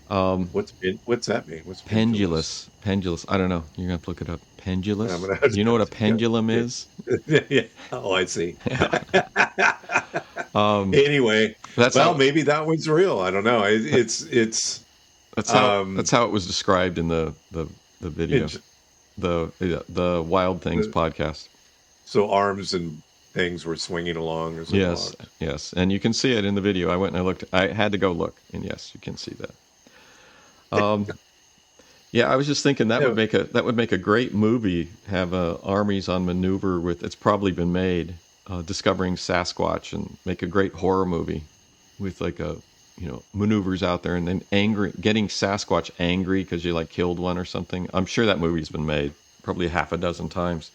What's that mean? What's pendulous? Pendulous. I don't know. You're gonna have to look it up. Pendulous. You know what a pendulum is? Yeah. Oh, I see. Yeah. Anyway, maybe that one's real. I don't know. It's. That's how it was described in the video, the Wild Things podcast. So arms and things were swinging along. As yes, and you can see it in the video. I went and I looked. I had to go look, and yes, you can see that. I was just thinking that would make a great movie. Have armies on maneuver with. It's probably been made, discovering Sasquatch, and make a great horror movie with like a. Maneuvers out there and then getting Sasquatch angry because you killed one or something. I'm sure that movie's been made probably half a dozen times.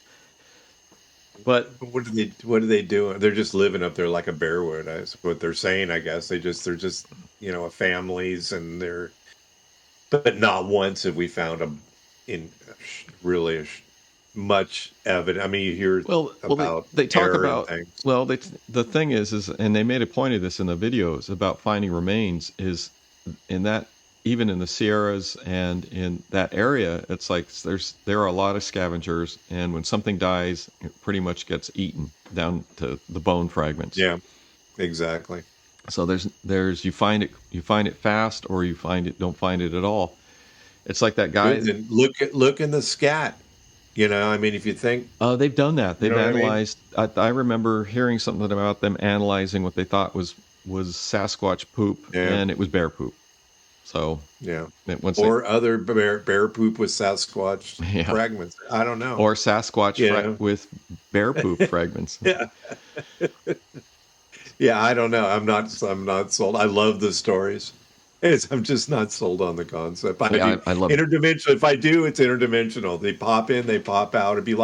But what do they do? They're just living up there like a bear would. That's what they're saying. I guess they're just families, and but not once have we found them in really much evidence. I mean, you hear about they talk about things. Well, the thing is, and they made a point of this in the videos about finding remains. Is in that even in the Sierras and in that area, it's like there are a lot of scavengers, and when something dies, it pretty much gets eaten down to the bone fragments. Yeah, exactly. So there's you find it fast, or you don't find it at all. It's like that guy. Look in the scat. I mean, if you think... they've done that. They've analyzed... I remember hearing something about them analyzing what they thought was Sasquatch poop, and it was bear poop. So... Yeah. Other bear poop with Sasquatch fragments. I don't know. Or Sasquatch with bear poop fragments. Yeah. Yeah, I don't know. I'm not sold. I love the stories. I'm just not sold on the concept. I love interdimensional. If I do, it's interdimensional. They pop in, they pop out. It'd be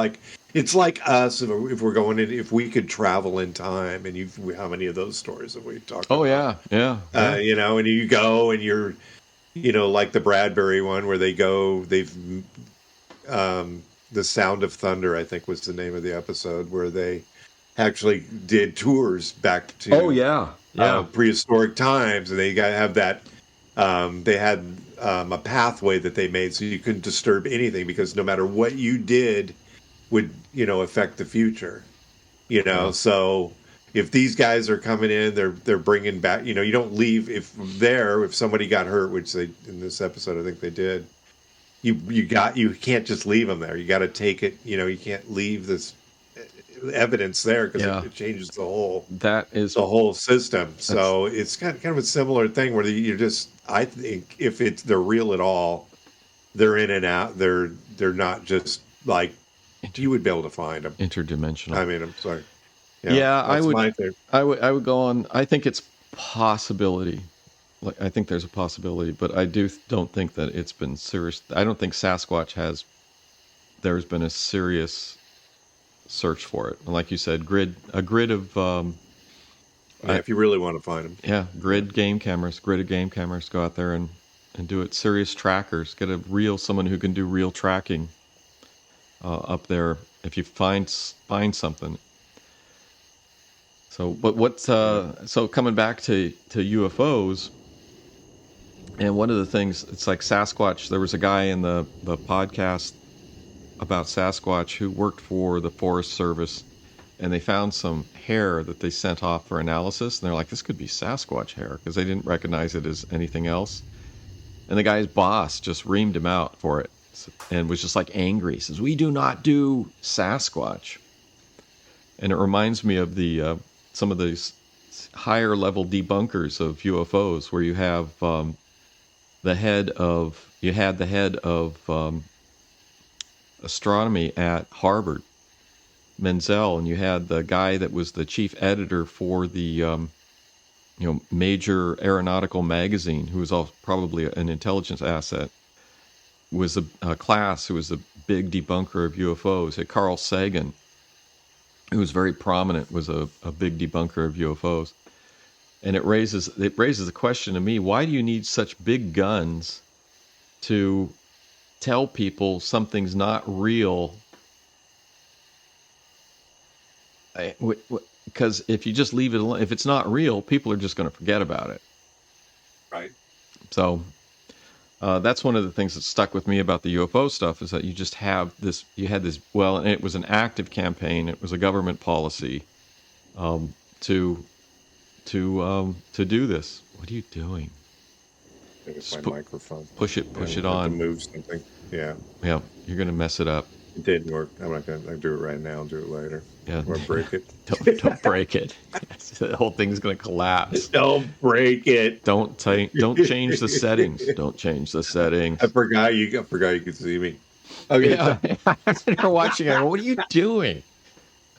it's like us if we're going in. If we could travel in time, and how many of those stories have we talked about? Oh yeah. And you go and you're, like the Bradbury one where they go. The Sound of Thunder, I think, was the name of the episode where they actually did tours back to prehistoric times, and they got to have that. They had a pathway that they made so you couldn't disturb anything, because no matter what you did would, affect the future. So if these guys are coming in, they're bringing back. You don't leave if somebody got hurt, which they in this episode I think they did. You can't just leave them there. You got to take it. You can't leave this evidence there, because it changes the whole system. So it's kind of a similar thing where I think if they're real at all, they're in and out. They're not just like you would be able to find them interdimensional. I mean, I'm sorry. I would go on. I think it's possibility. I think there's a possibility, but I don't think that it's been serious. I don't think Sasquatch there's been a serious search for it. And like you said, a grid of if you really want to find them. Yeah, gridded game cameras, go out there and do it. Serious trackers, get someone who can do real tracking up there if you find something. So, but so coming back to UFOs, and one of the things, it's like Sasquatch, there was a guy in the podcast about Sasquatch who worked for the Forest Service, and they found some hair that they sent off for analysis, and they're like, this could be Sasquatch hair, because they didn't recognize it as anything else. And the guy's boss just reamed him out for it, and was just like angry. He says, we do not do Sasquatch. And it reminds me of some of these higher level debunkers of UFOs, where you have the head of astronomy at Harvard, Menzel, and you had the guy that was the chief editor for the major aeronautical magazine, who was probably an intelligence asset, was a class who was a big debunker of UFOs. At Carl Sagan, who was very prominent, was a big debunker of UFOs. And it raises the question to me, why do you need such big guns to tell people something's not real? Because if you just leave it alone, if it's not real, people are just going to forget about it. Right. So that's one of the things that stuck with me about the UFO stuff, is that you just have this. You had this. Well, and it was an active campaign. It was a government policy to do this. What are you doing? It's my microphone. Push it on. To move something. Yeah. Yeah. You're going to mess it up. It didn't work. I'm not going to do it right now. I'll do it later. Yeah. Or break it. Don't break it. The whole thing's going to collapse. Don't break it. Don't change the settings. Don't change the settings. I forgot you could see me. Okay. Yeah. You're watching it. What are you doing?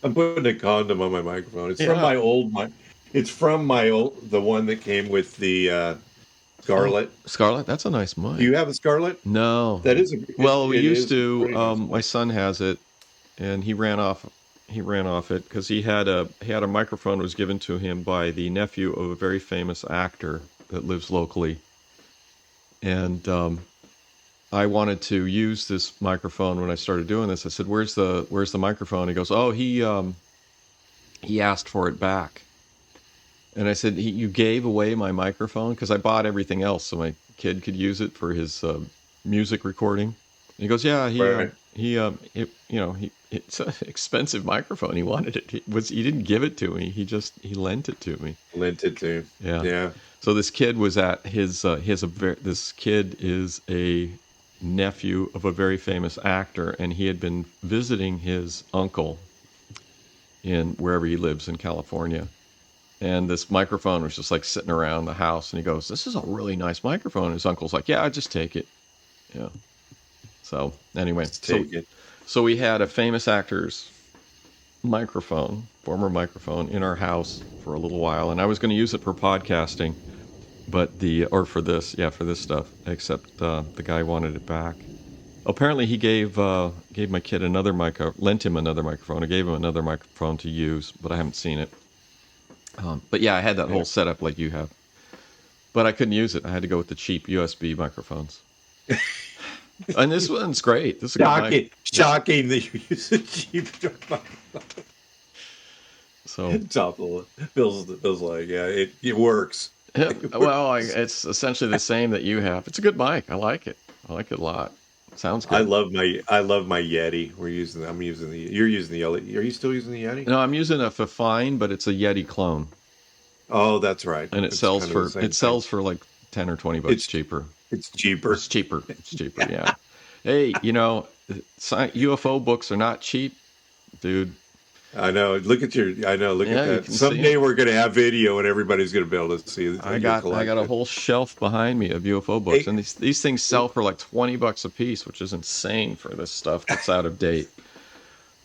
I'm putting a condom on my microphone. It's from my old mic. It's from the one that came with the Scarlet. Scarlet? That's a nice mic. Do you have a Scarlet? No. That is we used to. Nice. My son has it, and he ran off it because he had a microphone that was given to him by the nephew of a very famous actor that lives locally, and I wanted to use this microphone when I started doing this. I said, "Where's the microphone?" He goes, "Oh, he asked for it back." And I said, "You gave away my microphone?" Because I bought everything else so my kid could use it for his music recording. And he goes, "Yeah, it's an expensive microphone. He wanted it. He didn't give it to me. He lent it to me." Lent it to him. Yeah. Yeah. So this kid was at this kid is a nephew of a very famous actor, and he had been visiting his uncle in wherever he lives in California. And this microphone was just like sitting around the house, and he goes, "This is a really nice microphone." And his uncle's like, "Yeah, just take it." Yeah. So anyway, so we had a famous actor's former microphone in our house for a little while, and I was going to use it for podcasting, but for this stuff, except the guy wanted it back. Apparently he gave my kid lent him another microphone. I gave him another microphone to use, but I haven't seen it. But yeah, I had that whole setup like you have, but I couldn't use it. I had to go with the cheap USB microphones. And this one's great. This is shocking that you use a cheap microphone. So Top of the Bill's like, yeah, it works. well, it's essentially the same that you have. It's a good mic. I like it. I like it a lot. Sounds I good. love my Yeti. You're using the Yeti. Are you still using the Yeti? No, I'm using a Fifine, but it's a Yeti clone, Oh, that's right. and It's kind of the same it thing. sells for like $10 or $20 It's cheaper. it's cheaper. It's cheaper. It's cheaper. Yeah. Hey, UFO books are not cheap, dude. I know. Look at Yeah, you that. can see Someday it. we're going to have video and everybody's going to be able to see I your got a collection. whole shelf behind me of UFO books, Hey, and these things sell for like $20 a piece, which is insane for this stuff that's out of date.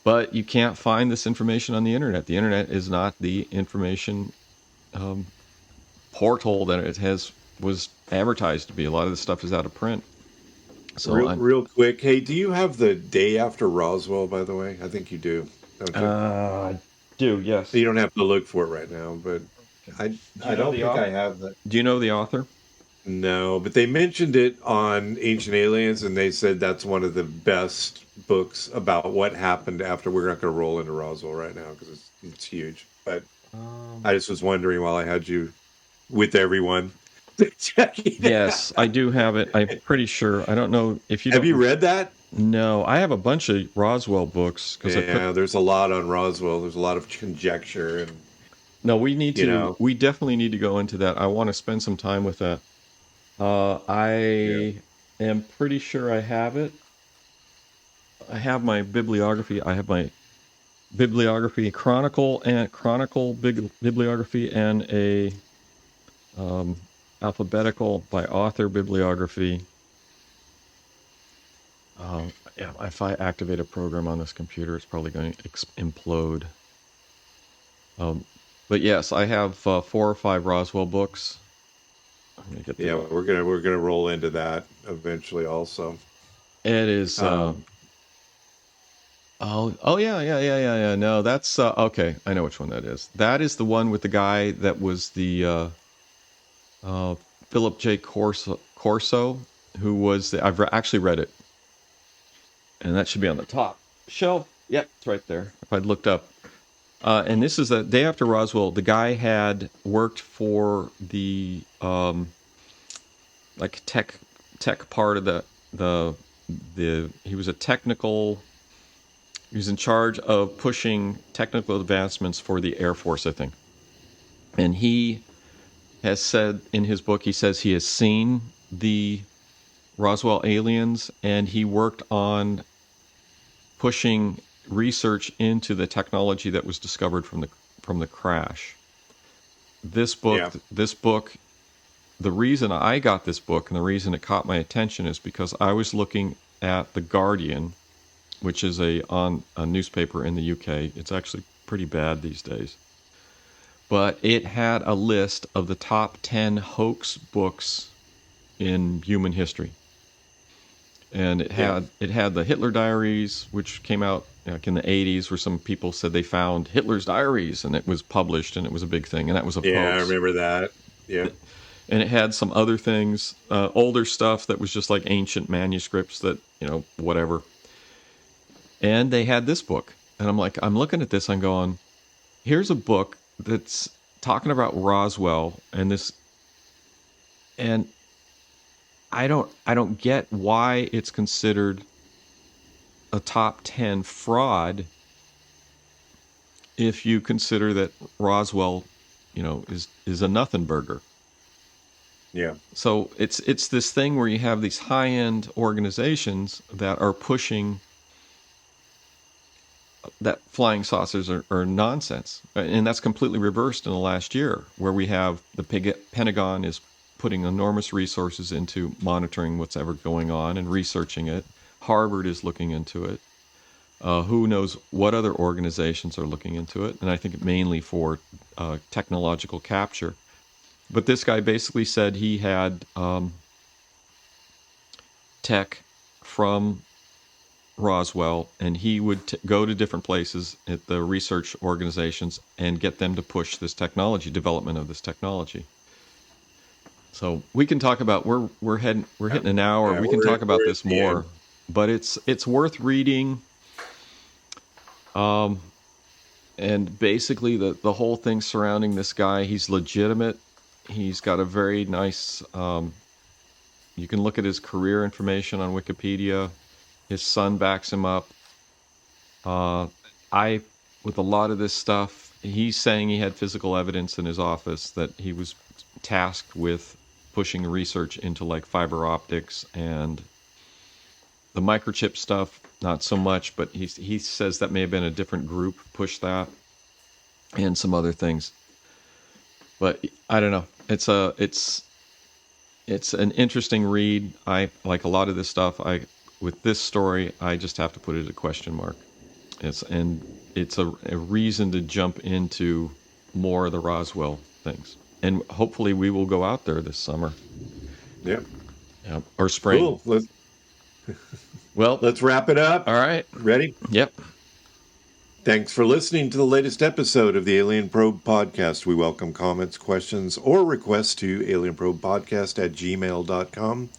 But you can't find this information on the internet. The internet is not the information portal that was advertised to be. A lot of this stuff is out of print. So real quick. Hey, do you have the day after Roswell, by the way? I think you do, don't you? I do, yes. You don't have to look for it right now, but I don't think I author? have that. Do you know the author? No, but they mentioned it on Ancient Aliens, and they said that's one of the best books about what happened after. We're not going to roll into Roswell right now because it's huge. But I just was wondering while I had you with everyone. Yes, I do have it. I'm pretty sure. I don't know if you Have you read that? No, I have a bunch of Roswell books because There's a lot on Roswell. There's a lot of conjecture and No, we definitely need to go into that. I want to spend some time with that. I am pretty sure I have it. I have my bibliography. I have my bibliography bibliography and a alphabetical by author bibliography. Yeah, if I activate a program on this computer, it's probably going to implode. But yes, I have 4 or 5 Roswell books. we're gonna roll into that eventually. Also, it is. Yeah. No, that's okay. I know which one that is. That is the one with the guy that was the Philip J. Corso, who was I've actually read it, and that should be on the top shelf. Yep, it's right there. If I'd looked up, and this is the day after Roswell. The guy had worked for the like tech part of the he was a technical. He was in charge of pushing technical advancements for the Air Force, I think. And he has said in his book, he says he has seen the Roswell aliens, and he worked on pushing research into the technology that was discovered from the crash. This book, the reason I got this book and the reason it caught my attention is because I was looking at The Guardian, which is a newspaper in the UK. It's actually pretty bad these days. But it had a list of the top 10 hoax books in human history. And it had the Hitler Diaries, which came out like in the 80s, where some people said they found Hitler's diaries, and it was published, and it was a big thing, and that was a hoax. Yeah, I remember that. Yeah. And it had some other things, older stuff that was just like ancient manuscripts that, whatever. And they had this book. And I'm looking at this, I'm going, here's a book that's talking about Roswell and this, and I don't get why it's considered a top 10 fraud if you consider that Roswell, is a nothing burger. Yeah. So it's this thing where you have these high-end organizations that are pushing that flying saucers are nonsense. And that's completely reversed in the last year, where we have the Pentagon is putting enormous resources into monitoring what's ever going on and researching it. Harvard is looking into it. Who knows what other organizations are looking into it. And I think mainly for technological capture. But this guy basically said he had tech from Roswell, and he would go to different places at the research organizations and get them to push this development of this technology. So we can talk about we're hitting an hour. Yeah, we can talk about this more, but it's worth reading. And basically the whole thing surrounding this guy, he's legitimate. He's got a very nice, you can look at his career information on Wikipedia. His son backs him up. With a lot of this stuff, he's saying he had physical evidence in his office that he was tasked with pushing research into like fiber optics and the microchip stuff, not so much, but he says that may have been a different group push that and some other things. But I don't know. It's an interesting read. I like a lot of this stuff. With this story, I just have to put it a question mark. It's a reason to jump into more of the Roswell things. And hopefully we will go out there this summer. Yep. Yep. Or spring. Cool. Well, let's wrap it up. All right. Ready? Yep. Thanks for listening to the latest episode of the Alien Probe Podcast. We welcome comments, questions, or requests to alienprobepodcast@gmail.com.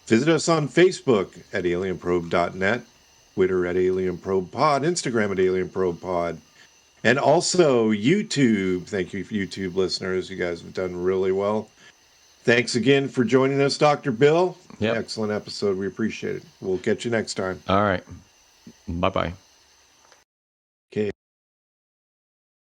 Visit us on Facebook at alienprobe.net, Twitter at alienprobepod, Instagram at alienprobepod, and also YouTube. Thank you, YouTube listeners. You guys have done really well. Thanks again for joining us, Dr. Bill. Yep. Excellent episode. We appreciate it. We'll catch you next time. All right. Bye-bye.